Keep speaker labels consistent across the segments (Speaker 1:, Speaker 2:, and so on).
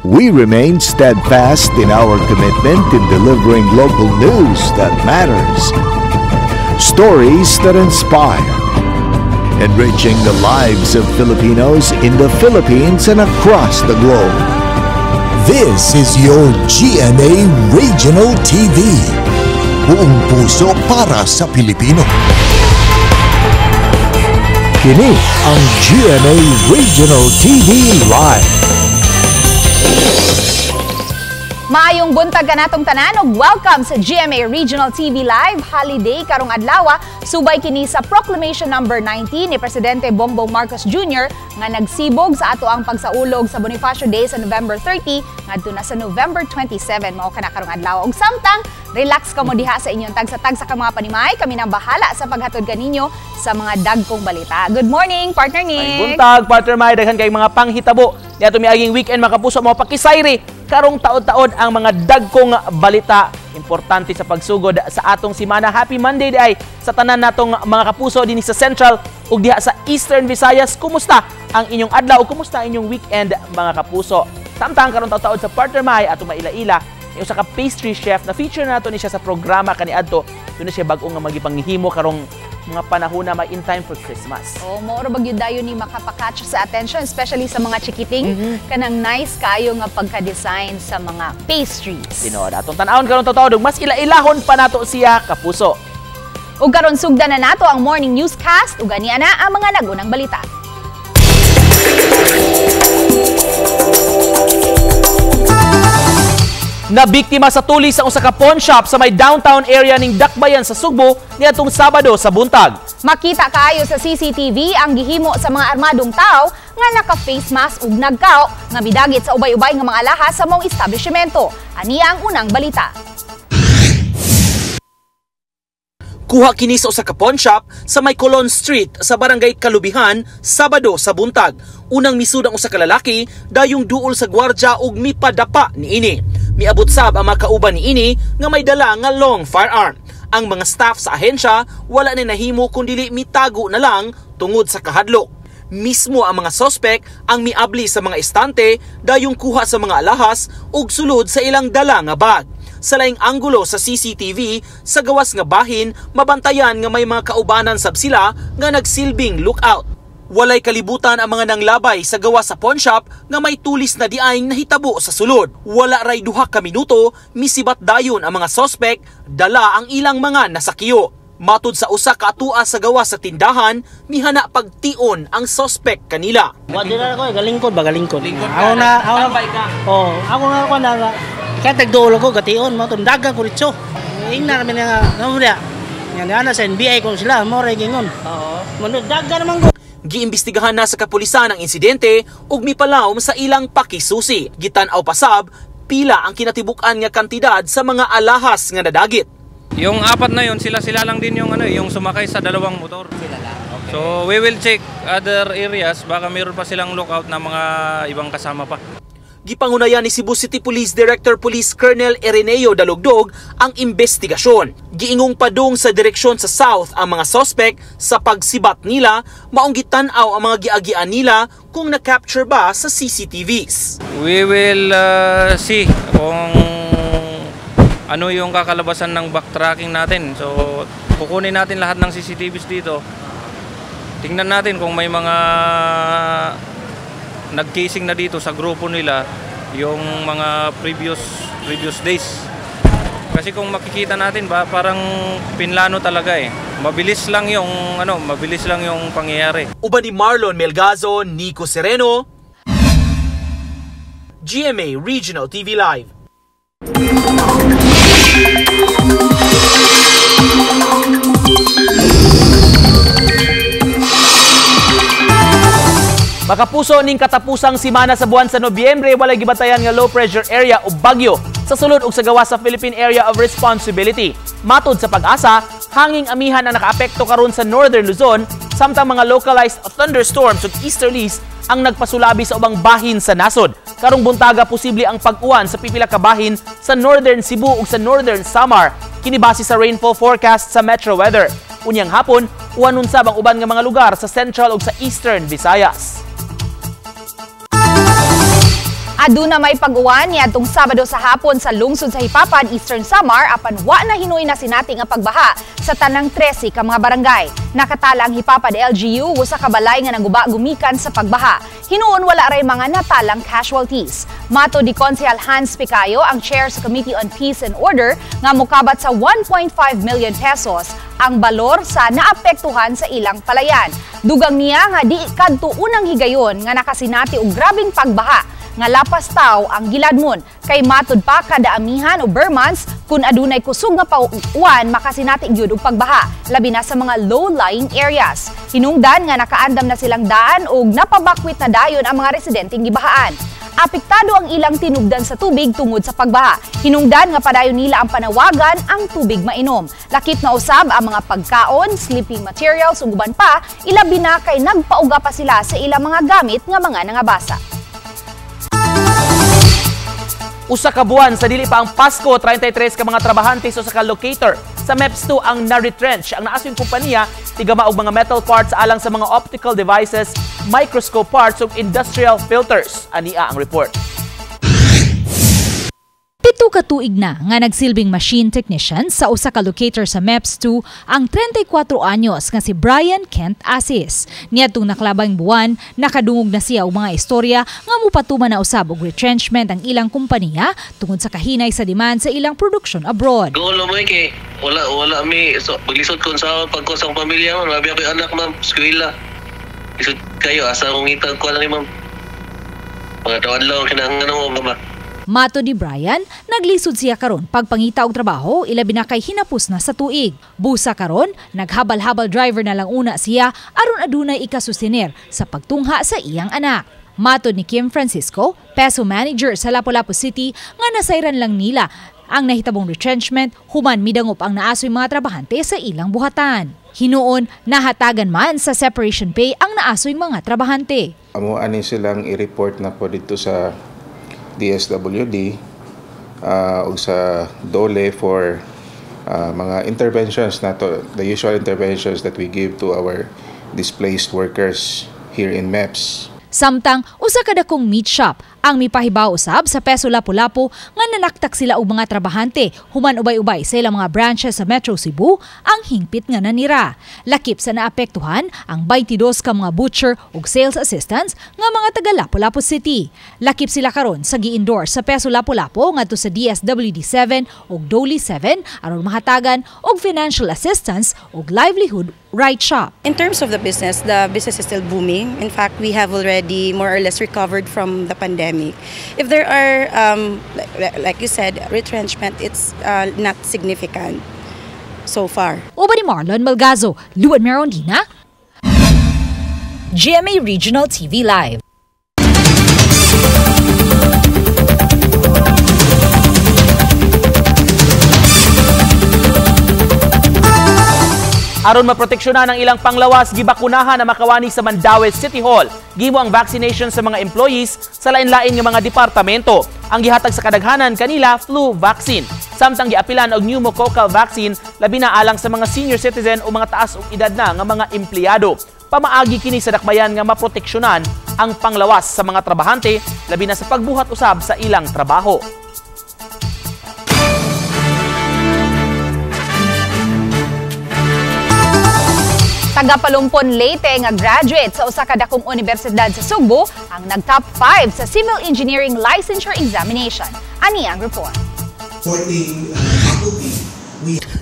Speaker 1: We remain steadfast in our commitment in delivering local news that matters, stories that inspire, enriching the lives of Filipinos in the Philippines and across the globe.
Speaker 2: This is your GMA Regional TV. Buong puso para sa Pilipino. Kini ang GMA Regional TV Live.
Speaker 3: Maayong buntag kanatong tanan ug welcome sa GMA Regional TV Live Holiday karong adlaw. Subay kini sa Proclamation number 19 ni Presidente Bongbong Marcos Jr. nga nagsibog sa ato ang pagsaulog sa Bonifacio Day sa November 30 ngadto na sa November 27 mao kana karong adlaw. Ug samtang relax ka mo diha sa inyong tagsa-tagsa ka mga panimay, kami nang bahala sa paghatod kaninyo sa mga dagkong balita. Good morning, partner Nick.
Speaker 4: Ay buntag, partner May, daghan kay mga panghitabo. Niadto miaging weekend makapuso mo pakisayri karong taod-taod ang mga dagkong balita importante sa pagsugod sa atong simana. Happy Monday day sa tanan natong mga kapuso dinhi sa Central ug diha sa Eastern Visayas. Kumusta ang inyong adlaw? Kumusta ang inyong weekend mga kapuso? Samtang karong taod-taod sa partner May atong maila-ila yung sa ka pastry chef na feature nato ni siya sa programa kaniadto. Doon na siya bag-o nga magipanghimo karong mga panahon na in time for Christmas. Oh, maoro bag yun dayon ni makapakatch sa attention, especially sa mga chikiting kanang nice kayo nga pagka-design sa mga pastries. Tinod atong tan-awon karon taod mas ila-ilahon pa nato siya kapuso. Ug karon sugdan na nato ang morning newscast ug ani ana ang mga nagunang balita. Nabiktima sa tulis sa usa ka pawn shop sa may downtown area ning Dakbayan sa Sugbo niadtong Sabado sa buntag. Makita kaayo sa CCTV ang gihimo sa mga armadong tao nga naka-face mask ug nagkao nga midagit sa ubay-ubay nga mga alahas sa mong establishmento. Ani ang unang balita. Kuha kini sa usa ka pawn shop sa may Colon Street sa Barangay Kalubihan Sabado sa buntag. Unang misud ang usa ka lalaki dayong duol sa gwardya ug mipadapa niini. Miabot sab ang mga kauban niini nga may dala nga long firearm. Ang mga staff sa ahensya wala na nahimo kundi mitago na lang tungod sa kahadlok. Mismo ang mga sospek ang miabli sa mga estante dayong kuha sa mga alahas ug sulod sa ilang dala nga bag. Sa laing anggulo sa CCTV, sa gawas nga bahin, mabantayan nga may mga kaubanan sab sila nga nagsilbing lookout. Walay kalibutan ang mga nanglabay sa gawas sa pawn shop nga may tulis na diaing nahitabo sa sulod. Wala ray duha ka minuto, misibat dayon ang mga sospek, dala ang ilang mga nasakiyo. Matud sa usa ka atua sa gawas sa tindahan, mihana pagtion ang sospek kanila.
Speaker 5: Wa dira ko galingkod ba galingkod.
Speaker 4: Ako na
Speaker 5: ako na kaya tagdulo ko gation mo tundagan ko ritso. Ingna namin nga namulya. Nga ana sa NBI ko sila mo ray gingon. Oo. Mandagan naman ko.
Speaker 4: Giimbestigahan na sa kapulisan ang insidente ug mipalawom sa ilang pakisusi. Gitan-aw pasab pila ang kinatibuk-an nga kantidad sa mga alahas nga nadagit.
Speaker 6: Yung apat na yun, sila lang din yung yung sumakay sa dalawang motor. Sila lang. Okay. So we will check other areas, baka mayroon pa silang lookout na mga ibang kasama pa.
Speaker 4: Gipangunayan ni Cebu City Police Director Police Colonel Ireneo Dalugdog ang investigasyon. Giingong padung sa direksyon sa south ang mga sospek sa pagsibat nila, maong gitan-aw ang mga giagian nila kung na-capture ba sa CCTVs.
Speaker 6: We will see kung ano yung kakalabasan ng backtracking natin. So kukunin natin lahat ng CCTVs dito. Tingnan natin kung may mga nag-casing na dito sa grupo nila yung mga previous days. Kasi kung makikita natin ba parang pinlano talaga eh. Mabilis lang yung pangyayari.
Speaker 4: Uban ni Marlon Melgazo, Nico Sereno, GMA Regional TV Live. Makapuso ning katapusang simana sa buwan sa Nobyembre, walay gibatayan nga low pressure area o bagyo sa sulod ug sa gawas sa Philippine Area of Responsibility. Matud sa Pag-asa, hanging amihan ang nakaapekto karon sa Northern Luzon, samtang mga localized thunderstorms ug easterlies ang nagpasulabi sa ubang bahin sa nasod. Karong buntaga posible ang pag-uwan sa pipila ka bahin sa Northern Cebu ug sa Northern Samar, kinibase sa rainfall forecast sa Metro Weather. Unyang hapon, uwanon sab ang uban nga mga lugar sa Central ug sa Eastern Visayas.
Speaker 3: Aduna may pag-uwan niadtong Sabado sa hapon sa lungsod sa Hipapan, Eastern Samar apan wa na hinuy na sinati nga pagbaha sa tanang 13 ka mga barangay. Nakatala ang Hipapan LGU usa ka balay nga naguba gumikan sa pagbaha. Hinuon wala ray mga natalang casualties. Mato di Konsehal Hans Picayo, ang chair sa Committee on Peace and Order, nga mokabat sa 1.5 million pesos ang balor sa naapektuhan sa ilang palayan. Dugang niya nga di kadto unang higayon nga nakasinati og grabing pagbaha nga lapas taw ang giladmon kay matud pa kada amihan o bermans kun adunay kusog nga pauwan makasinati gyud og pagbaha labi na sa mga low-lying areas. Hinungdan nga nakaandam na silang daan ug napabakwit na dayon ang mga residenteng gibahaan. Apektado ang ilang tinubdan sa tubig tungod sa pagbaha. Hinungdan nga padayon nila ang panawagan ang tubig mainom. Lakip na usab ang mga pagkaon, sleeping materials ug uban pa, ilabi na kay nagpauga pa sila sa ilang mga gamit nga mga nangabasa.
Speaker 4: Usa ka buwan sa dili pa ang Pasko, 33 ka mga trabahante sa ka locator sa MEPS 2 ang na-retrench. Ang naasong kompanya tigama og mga metal parts alang sa mga optical devices, microscope parts ug industrial filters. Ania ang report.
Speaker 7: 7 ka tuig na nga nagsilbing machine technician sa usa ka locator sa MEPS 2 ang 34 anyos nga si Brian Kent Asis. Niadtong naklabang buwan, nakadungog na siya og mga istorya nga mupatuman na usab og retrenchment ang ilang kompanya tungod sa kahinay sa demand sa ilang production abroad.
Speaker 8: Goal mo kay wala mi so paglisod kon sa pagkosang pamilya man, labi ako anak ma'am, eskwela. Lisod kayo asa kong itag ko lang ma'am. Mga tawadlaw kinahanglan mo ba?
Speaker 7: Mato ni Brian, naglisod siya karon pagpangita og trabaho ilabi na kay hinapos na sa tuig. Busa karon, naghabal-habal driver na lang una siya aron adunay ikasustener sa pagtungha sa iyang anak. Mato ni Kim Francisco, peso manager sa Lapu-Lapu City, nga nasayran lang nila ang nahitabong retrenchment human midangop ang naasoy mga trabahante sa ilang buhatan. Hinuon, nahatagan man sa separation pay ang naasoy mga trabahante.
Speaker 9: Amo ani silang i-report na po dito sa DSWD o sa DOLE for mga interventions na to, the usual interventions that we give to our displaced workers here in MEPS.
Speaker 7: Samtang usa ka dakong meat shop ang mipahibaw usab sa Peso Lapu-Lapu nga nanaktak sila og mga trabahante human ubay-ubay sa ilang mga branches sa Metro Cebu ang hingpit nga nanira. Lakip sa naapektuhan ang 22 ka mga butcher ug sales assistants nga mga taga Lapu-Lapu City. Lakip sila karon sa gi-endorse sa Peso Lapu-Lapu ngadto sa DSWD 7 ug DOLE 7 aron mahatagan og financial assistance ug livelihood right shop.
Speaker 10: In terms of the business is still booming. In fact, we have already more or less recovered from the pandemic. If there are, like you said, retrenchment, it's not significant so far.
Speaker 7: Uba ni Marlon Malgazo, Luan Merondina, GMA Regional TV Live.
Speaker 4: Aron maproteksyonan ang ilang panglawas, gibakunahan na makawani sa Mandaue City Hall. Gimo ang vaccination sa mga employees sa lain-lain nga mga departamento. Ang gihatag sa kadaghanan kanila flu vaccine. Samtang giapilan og pneumococcal vaccine labi na alang sa mga senior citizen o mga taas og edad na nga mga empleyado. Pamaagi kini sa dakbayan nga maproteksyonan ang panglawas sa mga trabahante labi na sa pagbuhat usab sa ilang trabaho.
Speaker 3: Taga-Palumpon Leyte nga graduate sa usa ka dakong universidad sa Sugbo ang nag-top 5 sa Civil Engineering Licensure Examination. Ani ang report.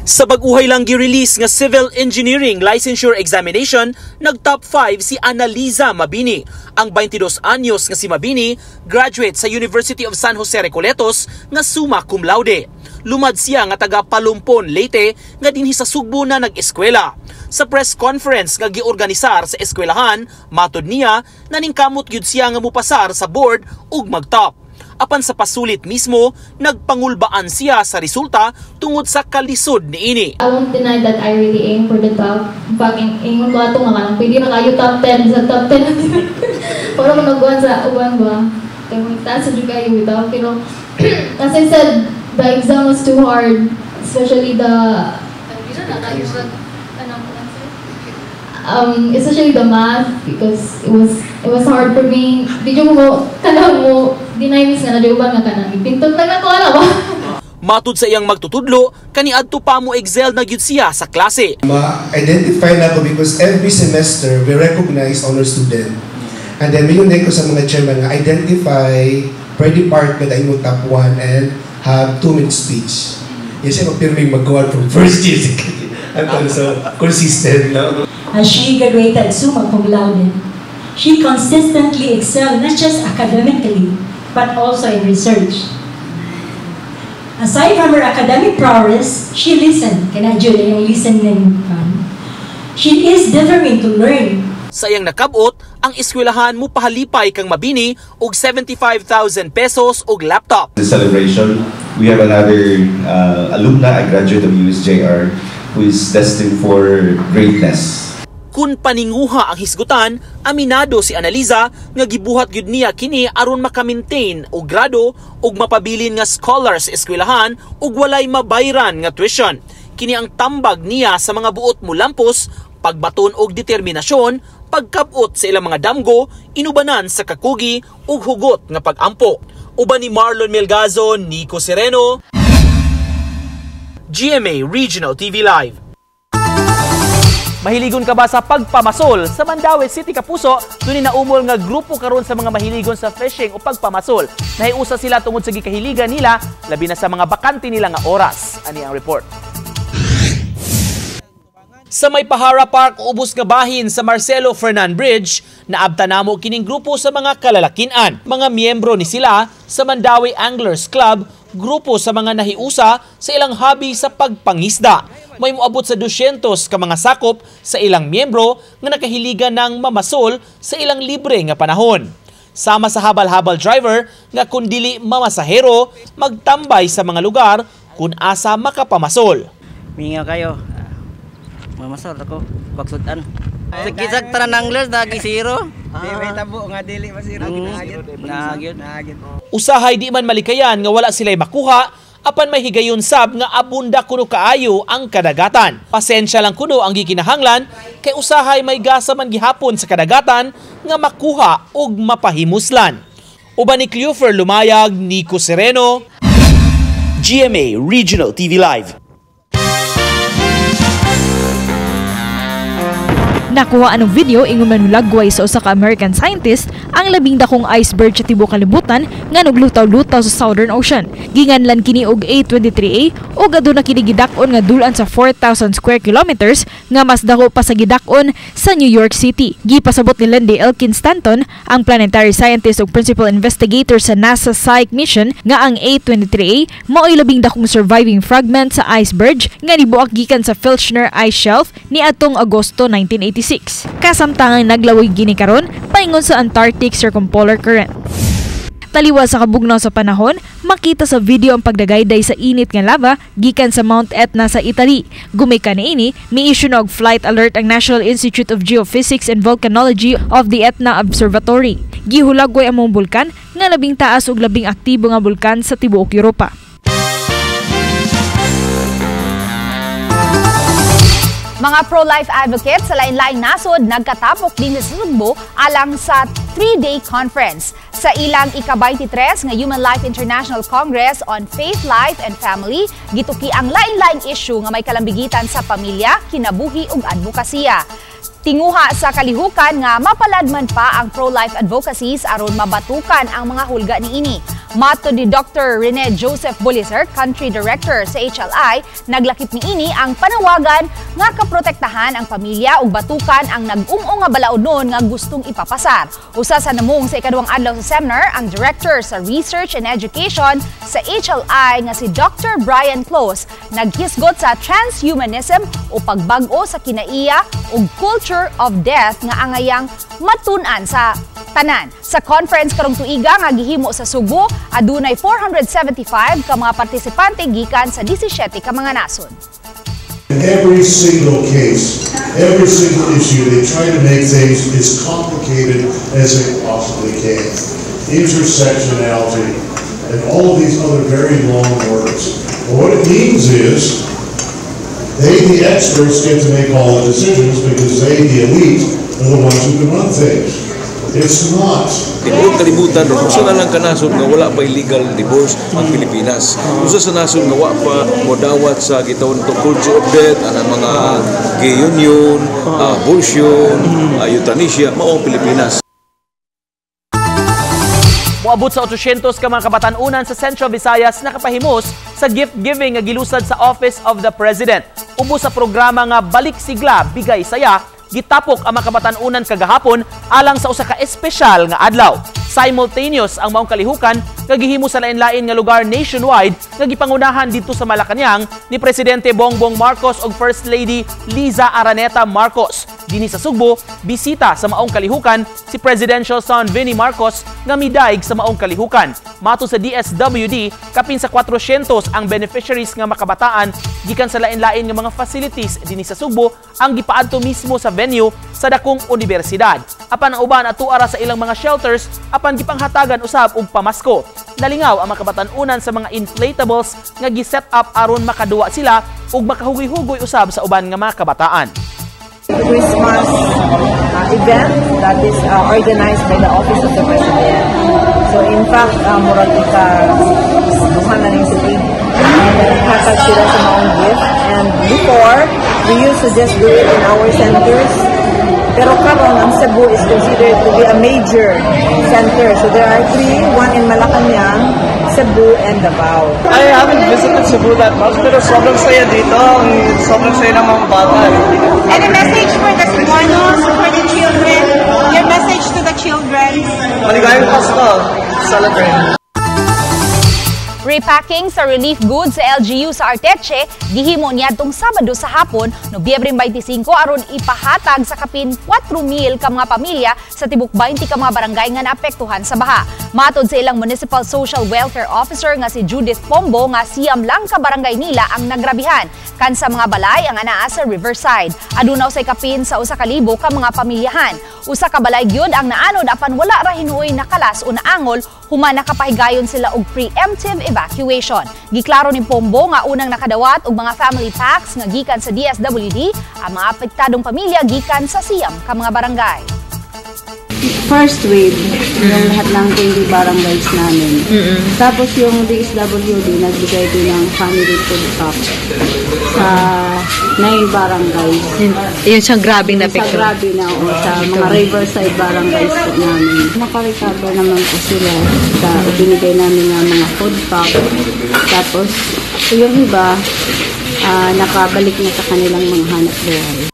Speaker 4: Sa bag-uhay lang gi-release nga Civil Engineering Licensure Examination, nag-top 5 si Analiza Mabini. Ang 22 anyos nga si Mabini, graduate sa University of San Jose Recoletos nga summa cum laude. Lumad siya nga taga Palumpon, Leyte nga dinhi sa Sugbo na nag-eskwela. Sa press conference nga giorganisar sa eskwelahan, matod niya naningkamot gyud siya nga mupasar sa board ug mag-top. Apan sa pasulit mismo, nagpangulbaan siya sa resulta tungod sa kalisod niini.
Speaker 11: I won't deny that I really aim for the top. In fact, ingon ko ato nga pwede na kayo top 10 sa top 10. Para mag-uwan sa uwan ba. Kaya magtaas sa kayo without, pero as I said, the exam was too hard, especially especially the math, because it was hard for me. Video mo, tanong mo, dinaymis nga na di uban nga kanang ipintot na ko ala ba.
Speaker 4: Matud sa iyang magtutudlo, kaniadto pa mo excel na gyud siya sa klase.
Speaker 12: Ma-identify na ko because every semester we recognize honor student. And then minunay ko sa mga chairman nga identify per department ay mo top 1 and have 2-minute speech. Yes, I'm appearing mag-go from first year. I'm so consistent. No?
Speaker 13: As she graduated summa cum laude, she consistently excelled not just academically, but also in research. Aside from her academic prowess, she listened. Yung listening. She is determined to learn.
Speaker 4: Sa iyang nakabot, ang eskwelahan mo pahalipay kang mabini og 75,000 pesos og laptop.
Speaker 14: The celebration, we have another alumna, a graduate of USJR, who is destined for greatness.
Speaker 4: Kung paninguha ang hisgutan, aminado si Analiza nga gibuhat gyud niya kini aron maka-maintain og grado ug mapabilin nga scholars sa eskwelahan ug walay mabayran nga tuition. Kini ang tambag niya sa mga buot mo lampos, pagbaton og determinasyon, pagkabot sa ilang mga damgo, inubanan sa kakugi ug hugot nga pag-ampo. Uban ni Marlon Melgazo, Nico Sereno, GMA Regional TV Live. Mahiligon ka ba sa pagpamasol? Sa Mandaue City, Kapuso, doon naumol nga grupo karon sa mga mahiligon sa fishing o pagpamasol. Nahiusa sila tungod sa gikahiligan nila, labi na sa mga bakante nila nga oras. Ani ang report. Sa may Pahara Park, ubos nga bahin sa Marcelo Fernan Bridge, naabta namo kining grupo sa mga kalalakinan. Mga miyembro ni sila sa Mandaue Anglers Club, grupo sa mga nahiusa sa ilang hobby sa pagpangisda. May moabot sa 200 ka mga sakop sa ilang miyembro nga nakahiligan ng mamasol sa ilang libre nga panahon. Sama sa habal-habal driver nga kung dili mamasahero, magtambay sa mga lugar kung asa makapamasol.
Speaker 5: Minga kayo. Mamasol ako, pagsudan. Sakisag tanan anglers dagi zero.
Speaker 15: May tabo nga dili masiro ginaagid.
Speaker 4: Usahay di man malikayan nga wala sila'y makuha, apan may higayon sab nga abunda kuno kaayo ang kadagatan. Pasensya lang kuno ang gikinahanglan kay usahay may gasa man gihapon sa kadagatan nga makuha ug mapahimuslan. Uban ni Cleofer Lumayag, Nico Sereno, GMA Regional TV Live.
Speaker 7: Nakuha anong video ingon manulagway sa usa ka American scientist ang labing dakong iceberg sa tibuok kalibutan nga naglutaw-lutaw sa Southern Ocean. Ginganlan kini og A23A ug aduna kini gidakon nga dulan sa 4,000 square kilometers nga mas dako pa sa gidakon sa New York City. Gipasabot ni Lindy Elkin Stanton, ang planetary scientist ug principal investigator sa NASA Psyche mission, nga ang A23A mao'y labing dakong surviving fragment sa iceberg nga nibuak gikan sa Filchner Ice Shelf ni atong Agosto 1986. Kasamtangang naglawig gini karon paingon sa Antarctic Circumpolar Current. Taliwas sa kabugnaw sa panahon, makita sa video ang pagdagayday sa init nga lava gikan sa Mount Etna sa Italy. Gumika niini, mi-issue na og flight alert ang National Institute of Geophysics and Volcanology of the Etna Observatory. Gihulagway ang mong bulkan nga labing taas ug labing aktibo nga bulkan sa tibuok Europa.
Speaker 3: Mga pro-life advocates sa lain-laing nasod nagkatapok din sa Sugbo alang sa 3-day conference. Sa ilang ika-23 nga Human Life International Congress on Faith, Life, and Family, gituki ang lain-laing issue nga may kalambigitan sa pamilya, kinabuhi ug advokasya. Tinguha sa kalihukan nga mapaladman pa ang pro-life advocacies aron mabatukan ang mga hulga niini. Mato ni Dr. Rene Joseph Buliser, Country Director sa HLI, naglakip niini ang panawagan nga kaprotektahan ang pamilya ug batukan ang nag-ung-ung nga balaodnon nga gustong ipapasar. Usa sa namong sa ikaduhang adlaw sa seminar, ang Director sa Research and Education sa HLI nga si Dr. Brian Close naghisgot sa transhumanism o pagbag-o sa kinaiya ug culture of death nga angayang matun-an sa tanan. Sa conference karong tuiga nga gihimo sa Subo, adunay 475 ka mga partisipante gikan sa 17 ka mga nasod.
Speaker 16: In every single case, every single issue, they try to make things as complicated as they possibly can. Intersectionality and all of these other very long words. But what it means is they, the experts, get to make all the decisions because they, the elite, are the ones who can run things. It's not.
Speaker 17: Di mo kalibutan ron, usa na lang ka nasod nga wala pa illegal divorce ang Pilipinas. Usa sa nasod nga wala pa modawat sa gitawon to culture of death, anang mga gay union, abortion, euthanasia, mao ang Pilipinas.
Speaker 4: Moabot sa 800 ka mga kabatan-unan sa Central Visayas nakapahimos sa gift-giving nga gilusad sa Office of the President. Ubos sa programa nga Balik Sigla, Bigay Saya, gitapok ang mga kabatan-unan kagahapon alang sa usa ka espesyal nga adlaw. Simultaneous ang maong kalihukan nga gihimo sa lain-lain nga lugar nationwide nga gipangunahan dito sa Malacañang ni Presidente Bongbong Marcos ug First Lady Liza Araneta Marcos. Dinhi sa Sugbo, bisita sa maong kalihukan si Presidential son Vinnie Marcos nga midaig sa maong kalihukan. Mato sa DSWD, kapin sa 400 ang beneficiaries nga makabataan gikan sa lain-lain nga mga facilities dinhi sa Sugbo ang gipaadto mismo sa venue sa dakong universidad. Apan ang uban atuara sa ilang mga shelters apan gipanghatagan usab og pamasko. Nalingaw ang makabatan-unan sa mga inflatables nga gi-set up aron makaduwa sila ug makahugoy-hugoy usab sa uban nga mga kabataan.
Speaker 18: Christmas event that is organized by the Office of the President. So in fact, murag duha na rin sila naghatag sila sa maong gift. And before, we used to just do it in our centers. Pero karon ang Cebu is considered to be a major center. So there are 3, one in Malacañang, Cebu, and Davao.
Speaker 19: I haven't visited Cebu that much, pero sobrang saya dito. Sobrang saya ng mga bata.
Speaker 20: Any message for the Cebuanos, for the children? Your message to the children?
Speaker 19: Maligayang Pasko. Celebrate.
Speaker 3: Repacking sa relief goods sa LGU sa Arteche, gihimo niadtong Sabado sa hapon, Nobyembre 25 aron ipahatag sa kapin 4,000 ka mga pamilya sa tibok 20 ka mga barangay nga naapektuhan sa baha. Matod sa ilang Municipal Social Welfare Officer nga si Judith Pombo nga siyam lang ka barangay nila ang nagrabihan kan sa mga balay ang anaa sa Riverside. Adunaw say kapin sa 1,000 ka mga pamilyahan. Usa ka balay gyud ang naanod apan wala ra hinuoy nakalas o naangol human nakapahigayon sila og preemptive evacuation. Giklaro ni Pombo nga unang nakadawat og mga family packs nga gikan sa DSWD ang mga apektadong pamilya gikan sa siyam ka mga barangay.
Speaker 21: First wave, yung lahat ng 20 barangays namin. Tapos yung DSWD nagbigay din ng family food pack sa 9 barangays.
Speaker 22: Yun siyang grabing na picture.
Speaker 21: Sa grabe na sa mga riverside barangays po namin. Nakarecover naman po sila sa binigay namin ng mga food pack. Tapos yung iba, nakabalik na sa kanilang mga hanap buhay.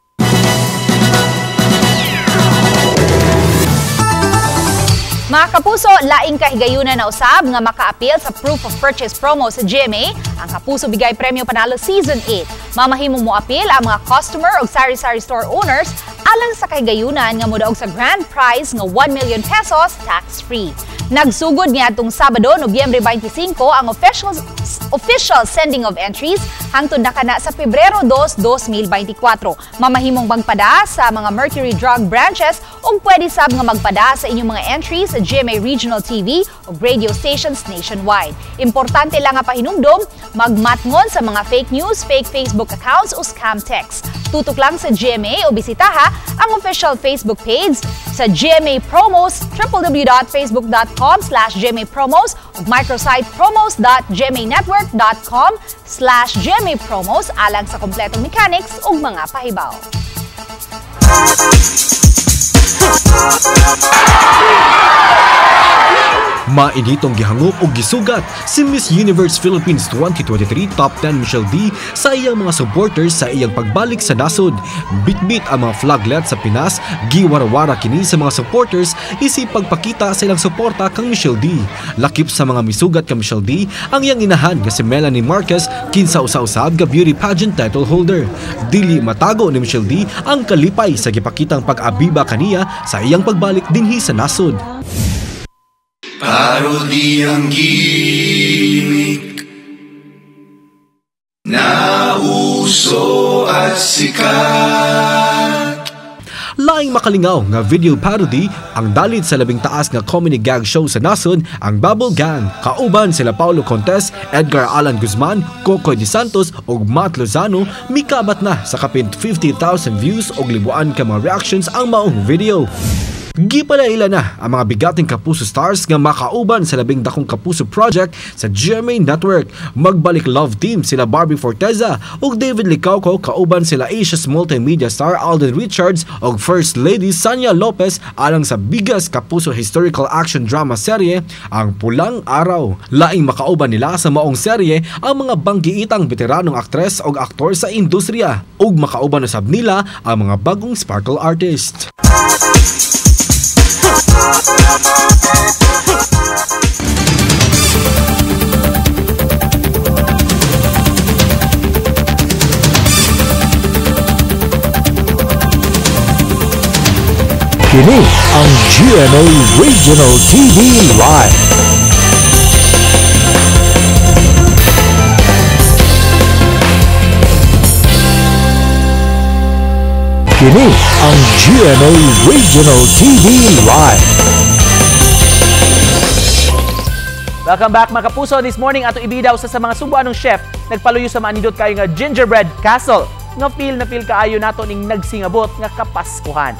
Speaker 3: Mga kapuso, laing kahigayunan na usab nga maka-appeal sa proof of purchase promo sa GMA, ang Kapuso Bigay Premyo Panalo Season 8. Mamahimong mo appeal ang mga customer o sari-sari store owners alang sa kahigayunan nga modaog sa grand prize nga 1 million pesos tax-free. Nagsugod niadtong Sabado, Nobyembre 25 ang official sending of entries hangtod na kana sa Pebrero 2, 2024. Mamahimong magpada sa mga Mercury Drug branches o pwede sab nga magpada sa inyong mga entries sa GMA Regional TV o radio stations nationwide. Importante lang nga pahinumdom, magmatngon sa mga fake news, fake Facebook accounts o scam texts. Tutok lang sa GMA o bisitaha ang official Facebook page sa GMA Promos, www.facebook.com/GMA Promos o microsite promos.gmanetwork.com/GMA Promos alang sa kompletong mechanics o mga pahibaw.
Speaker 23: Mainitong gihangop o gisugat si Miss Universe Philippines 2023 Top 10 Michelle D sa iyang mga supporters sa iyang pagbalik sa nasod. Bitbit ang mga flaglet sa Pinas, giwarawara kini sa mga supporters isip pagpakita sa ilang suporta kang Michelle D. Lakip sa mga misugat kang Michelle D ang iyang inahan nga si Melanie Marquez kinsa usa-usab ka beauty pageant title holder. Dili matago ni Michelle D ang kalipay sa gipakitang pag-abiba kaniya sa iyang pagbalik dinhi sa nasod.
Speaker 24: Parodi ang gimmick na uso at sikat.
Speaker 23: Laing makalingaw nga video parody ang dalit sa labing taas nga comedy gag show sa nasod ang Bubble Gang. Kauban sila Paulo Contes, Edgar Alan Guzman, Coco De Santos ug Matt Lozano mikabat na sa kapin 50,000 views og libuan ka mga reactions ang maong video. Gipalaila na ang mga bigating Kapuso stars nga makauban sa 12 Kapuso project sa GMA Network. Magbalik love team sila Barbie Forteza ug David Licauco, kauban sila Asia's multimedia star Alden Richards ug First Lady Sanya Lopez alang sa biggest Kapuso historical action drama serye, Ang Pulang Araw. Laing makauban nila sa maong serye ang mga banggiitang veteranong aktres ug aktor sa industriya ug makauban usab nila ang mga bagong sparkle artist. Kini ang GMA Regional TV Live. Kini ang GMA Regional TV Live.
Speaker 4: Welcome back mga Kapuso. This morning ato ibida usa sa mga sumbuanong chef nagpaluyo sa maanindot kayo nga Gingerbread Castle. Nga feel na feel kaayo nato ning nagsingabot nga kapaskuhan.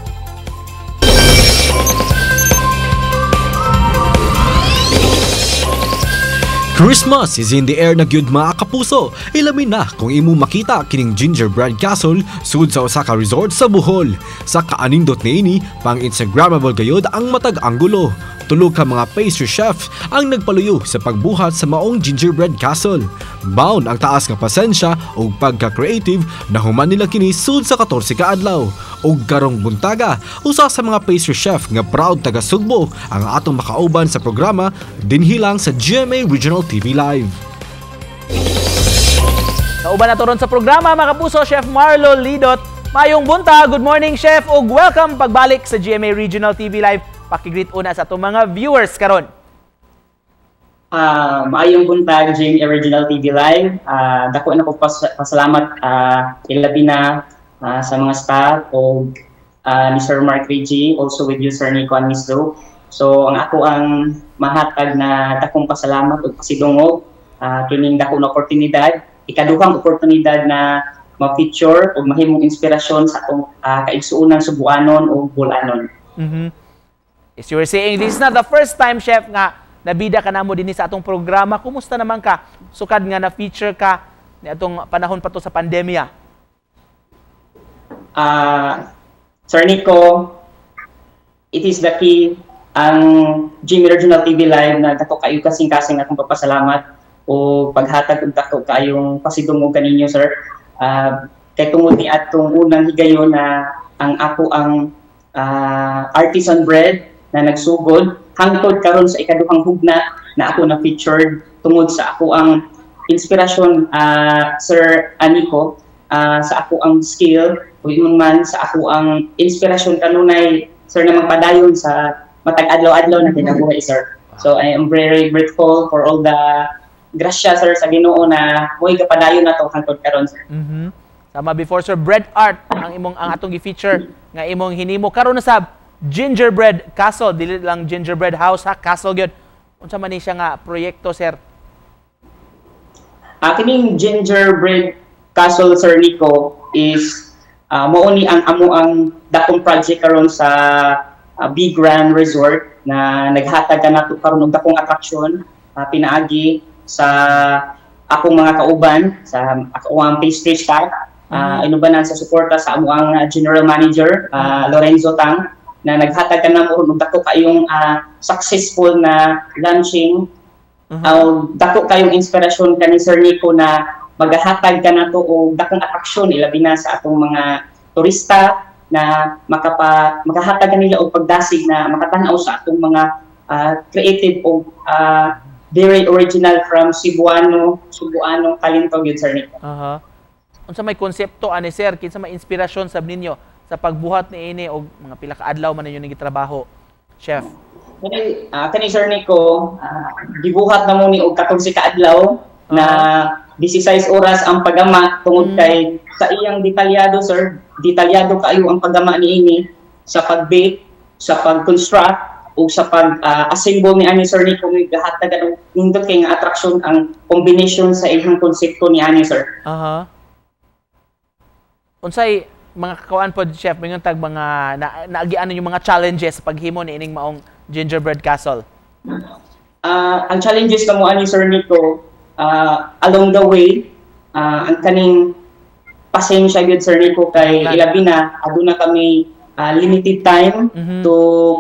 Speaker 23: Christmas is in the air na gyud mga Kapuso. Ilamin na kung imo makita kining Gingerbread Castle sud sa usa ka resort sa Bohol. Sa kaanindot niini, pang Instagrammable gayud ang matag anggulo. Tulog ka mga pastry chef ang nagpaluyo sa pagbuhat sa maong Gingerbread Castle. Bound ang taas nga pasensya ug pagka-creative na human nila kini sud sa 14 ka adlaw. Ug karong buntaga, usa sa mga pastry chef nga proud taga Sugbo ang atong makauban sa programa dinhilang sa GMA Regional TV Live.
Speaker 4: Kauban nato ron sa programa mga Kapuso, Chef Marlo Lidot. Mayong buntag, good morning Chef ug welcome pagbalik sa GMA Regional TV Live. Pakigreet una sa atong mga viewers karon.
Speaker 1: Maayong buntag GMA Regional TV Live. Dako na ko pasalamat ilabi na sa mga staff o ni Sir Mark Reggie, also with you Sir Nico and Miss Do. So ang ako ang mahatag na dakong pasalamat ug pasidungog kining dako na oportunidad, ikaduhang oportunidad na ma-feature ug mahimong inspirasyon sa atong kaigsuonan Subuanon o Bulanon.
Speaker 4: As you were saying, this is not the first time, Chef, nga nabida ka na mo din sa atong programa. Kumusta naman ka? Sukad nga na-feature ka ni atong panahon pa to sa pandemya.
Speaker 1: Sir Nico, it is the key ang GMA Regional TV Live na dako kayo kasing-kasing akong papasalamat o paghatag og dako kayong pasidungog kaninyo, sir. Kay tungod ni atong unang higayon na ang ako ang artisan bread na nagsugod hangtod karon sa ikaduhang hugna na ako na featured tungod sa ako ang inspirasyon, Sir Anico, sa ako ang skill o yun man sa ako ang inspirasyon kanunay sir na magpadayon sa matag adlaw-adlaw na kinabuhi, sir. So I am very grateful for all the grasya, sir, sa Ginoo na mo'y kapadayon na to hangtod karon, sir.
Speaker 4: Sama before, sir, bread art ang atong gi-feature nga imong hinimo karon na sab Gingerbread Castle, dili lang Gingerbread House ha, Castle gyud. Unsa man ni siya nga proyekto, sir?
Speaker 1: Kining Gingerbread Castle, Sir Nico, is mao ni ang amo ang dakong project karon sa Big Grand Resort na naghatag nato karon og dakong attraction pinaagi sa akong mga kauban, sa akong pastry chef, inubanan sa suporta sa amo ang General Manager Lorenzo Tang, na naghatag ka na mo og dako kayong successful na launching, dako kayong inspirasyon kani Sir Nico na maghatag ka na to og dakong atraksyon ilabi na sa atong mga turista na makahatag nila og pagdasig na makatanaw sa atong mga creative o very original from Subuanong talento gyud, Sir Nico.
Speaker 4: Unsa may konsepto ani, sir, kinsa may inspirasyon sab ninyo sa pagbuhat ni ini og mga pila ka adlaw man ninyo gitrabaho, Chef?
Speaker 1: Kani Sir Nico, gibuhat na mo ni og 14 ka adlaw na 16 oras ang paggama tungod kay sa iyang detalyado, sir. Detalyado kayo ang paggama niini sa pag-bake, sa pag-construct o sa pag-assemble ni ani Sir Nico, gahatagan og nindot kay nga attraction ang combination sa iyang konsepto ni ani, sir.
Speaker 4: Unsay
Speaker 2: mga kakuan po, chef, may tag mga naagian yung mga challenges sa paghimo ni ining maong gingerbread castle?
Speaker 1: Ang challenges na mo ani Sir Nico, along the way, ang kaning pasensya gyud Sir Nico kay ilabi na aduna kami limited time to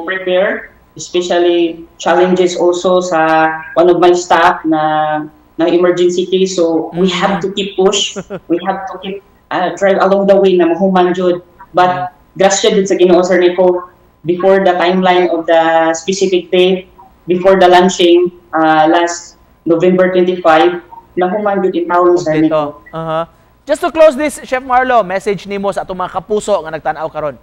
Speaker 1: prepare, especially challenges also sa one of my staff na emergency case, so we have to keep push, we have to keep drive along the way na mahuman jud. But grasya jud sa Ginoo Sir Nico, before the timeline of the specific date, before the launching last November 25, nahuman jud in town Sir Nico.
Speaker 2: Just to close this, Chef Marlo, message nimo sa atong mga kapuso nga nagtan-aw karon.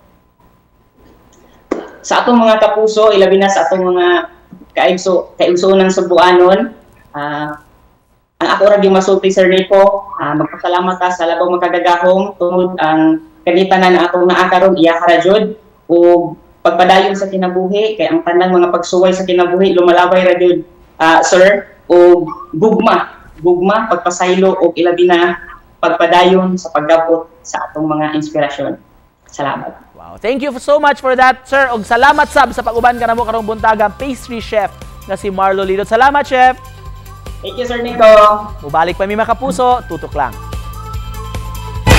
Speaker 1: Sa atong mga kapuso, ilabi na sa atong mga kaigsuonan Cebuanon, ang ako ra gimasulti Sir Nico, magpasalamat ta sa labang magkagagahom tungod ang kanitanan na atong naa karon iya ra jud ug pagpadayon sa kinabuhi kay ang tanang mga pagsuway sa kinabuhi lumalabay ra jud sir, ug gugma pagpasaylo ug ilabi na pagpadayon sa paggabot sa atong mga inspirasyon. Salamat.
Speaker 2: Wow, thank you so much for that, sir. Og salamat sab sa pag-uban kanamo karong buntaga pastry chef nga si Marlo Lidot. Salamat, chef.
Speaker 1: Thank you, Sir Nico.
Speaker 2: Mubalik pa mi mga kapuso, tutok lang.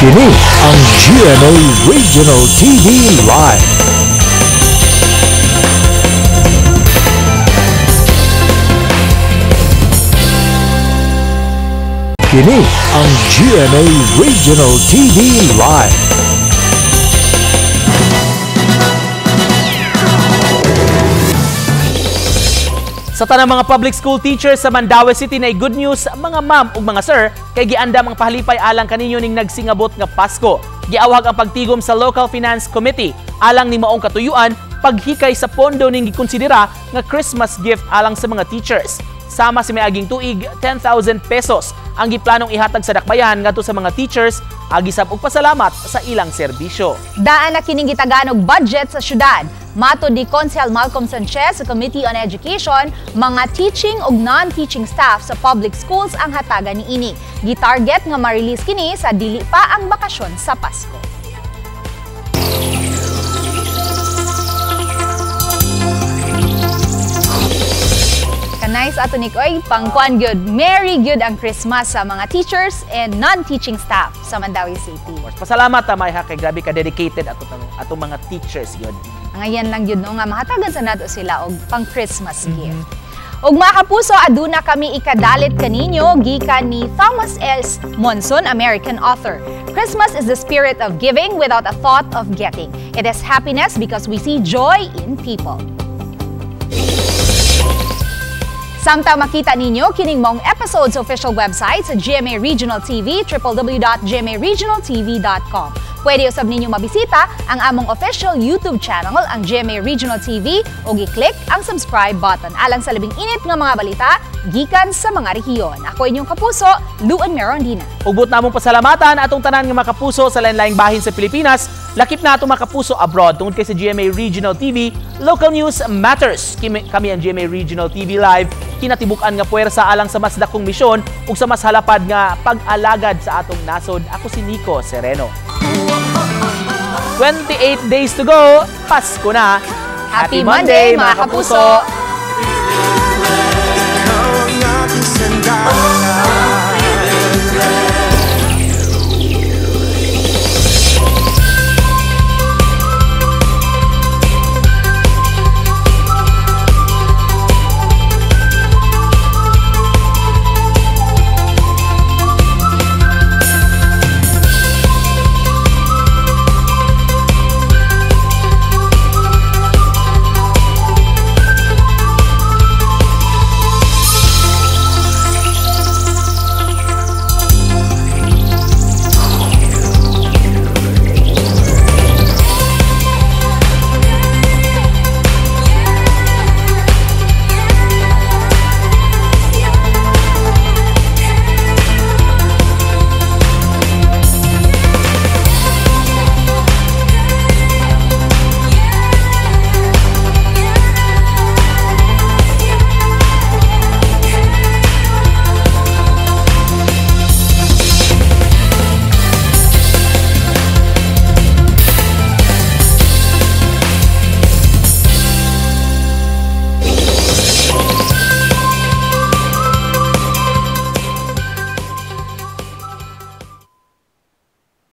Speaker 23: Kini ang GMA Regional TV Live. Kini ang GMA Regional TV Live.
Speaker 2: Sa tanang mga public school teachers sa Mandaue City na good news mga ma'am ug mga sir kay giandam ang pahalipay alang kaninyo ning nagsingabot nga Pasko. Giawhag ang pagtigom sa Local Finance Committee alang ni maong katuyuan paghikay sa pondo ning gikonsidera nga Christmas gift alang sa mga teachers. Sama si miaging tuig 10,000 pesos ang giplanong ihatag sa dakbayan ngadto sa mga teachers agisab og pasalamat sa ilang serbisyo.
Speaker 3: Daan na kining gitagan og budget sa syudad. Matod ni Konsehal Malcolm Sanchez sa Committee on Education, mga teaching ug non-teaching staff sa public schools ang hatagan niini. Gitarget nga ma-release kini sa dili pa ang bakasyon sa Pasko. Nice ato ni Koy, pangkuan gyud. Merry gyud ang Christmas sa mga teachers and non-teaching staff sa Mandaue City.
Speaker 2: Pasalamat ta may kay grabe ka dedicated ato mga teachers gyud.
Speaker 3: Ngayon lang yun, no, nga mahatagan sa nato sila og pang Christmas gift. Og mga kapuso, aduna kami ikadalit kaninyo gikan ni Thomas S. Monson, American author. Christmas is the spirit of giving without a thought of getting. It is happiness because we see joy in people. Samtang makita ninyo kining mong episodes sa official website sa GMA Regional TV, www.gmaregionaltv.com. Pwede usab ninyo mabisita ang among official YouTube channel, ang GMA Regional TV, o i-click ang subscribe button alang sa labing init nga mga balita gikan sa mga rehiyon. Ako inyong kapuso, Luan Merondina.
Speaker 2: Ugbot namong pasalamatan atong tanan nga mga kapuso sa lain-laing bahin sa Pilipinas, lakip na atong mga kapuso abroad tungod kay sa GMA Regional TV, local news matters. Kami ang GMA Regional TV Live, kinatibuk-an nga puwersa alang sa mas dakong misyon ug sa mas halapad nga pag-alagad sa atong nasod. Ako si Nico Sereno. 28 days to go, Pasko na.
Speaker 3: Happy Monday mga kapuso!